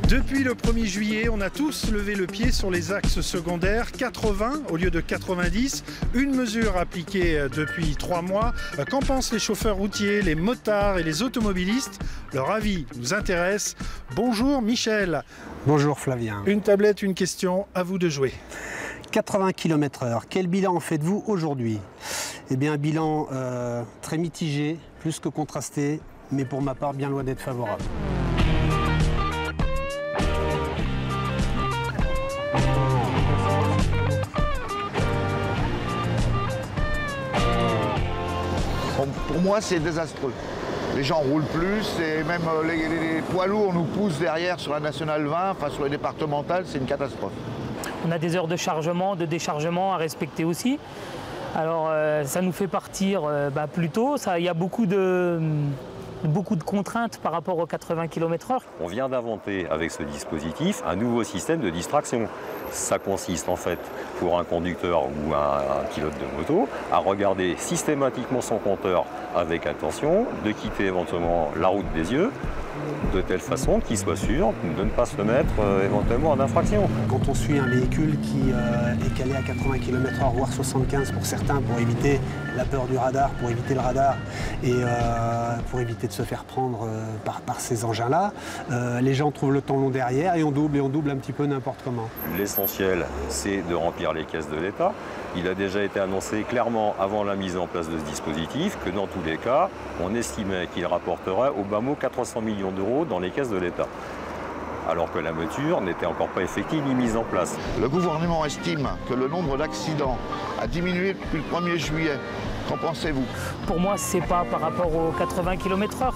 Depuis le 1er juillet, on a tous levé le pied sur les axes secondaires, 80 au lieu de 90, une mesure appliquée depuis 3 mois. Qu'en pensent les chauffeurs routiers, les motards et les automobilistes? Leur avis nous intéresse. Bonjour Michel. Bonjour Flavien. Une tablette, une question, à vous de jouer. 80 km/h, quel bilan faites-vous aujourd'hui? Eh bien un bilan très mitigé, plus que contrasté, mais pour ma part bien loin d'être favorable. Pour moi, c'est désastreux. Les gens roulent plus et même les poids lourds nous poussent derrière sur la Nationale 20, enfin sur les départementales, c'est une catastrophe. On a des heures de chargement, de déchargement à respecter aussi. Alors ça nous fait partir plus tôt. Il y a beaucoup de contraintes par rapport aux 80 km/h. On vient d'inventer avec ce dispositif un nouveau système de distraction. Ça consiste en fait pour un conducteur ou un pilote de moto à regarder systématiquement son compteur avec attention, de quitter éventuellement la route des yeux de telle façon qu'il soit sûr de ne pas se mettre éventuellement en infraction. Quand on suit un véhicule qui est calé à 80 km/h, voire 75 pour certains, pour éviter la peur du radar, pour éviter le radar et pour éviter de se faire prendre par ces engins-là, les gens trouvent le temps long derrière et on double un petit peu n'importe comment. L'essentiel, c'est de remplir les caisses de l'État. Il a déjà été annoncé clairement avant la mise en place de ce dispositif que dans tous les cas, on estimait qu'il rapporterait au bas mot 400 millions d'euros dans les caisses de l'État, alors que la mesure n'était encore pas effective ni mise en place. Le gouvernement estime que le nombre d'accidents a diminué depuis le 1er juillet. Qu'en pensez-vous? Pour moi, c'est pas par rapport aux 80 km/h,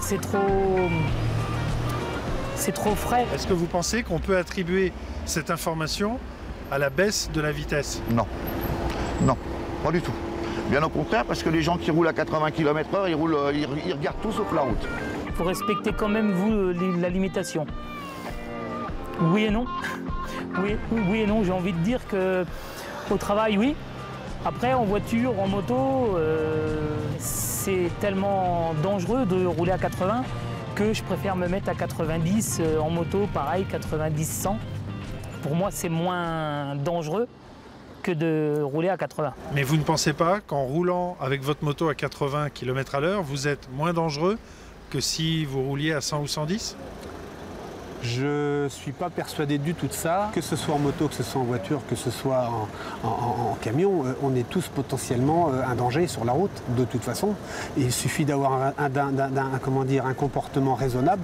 c'est trop frais. Est-ce que vous pensez qu'on peut attribuer cette information à la baisse de la vitesse? Non. Non, pas du tout. Bien au contraire, parce que les gens qui roulent à 80 km/h, ils regardent tout sauf la route. Il faut respecter quand même, vous, la limitation. Oui et non. Oui et non, j'ai envie de dire qu'au travail, oui. Après, en voiture, en moto, c'est tellement dangereux de rouler à 80 que je préfère me mettre à 90. En moto, pareil, 90-100. Pour moi, c'est moins dangereux que de rouler à 80. Mais vous ne pensez pas qu'en roulant avec votre moto à 80 km/h, vous êtes moins dangereux que si vous rouliez à 100 ou 110? Je ne suis pas persuadé du tout de ça. Que ce soit en moto, que ce soit en voiture, que ce soit en camion, on est tous potentiellement un danger sur la route, de toute façon. Et il suffit d'avoir un comportement raisonnable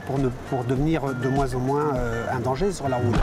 pour devenir de moins en moins un danger sur la route.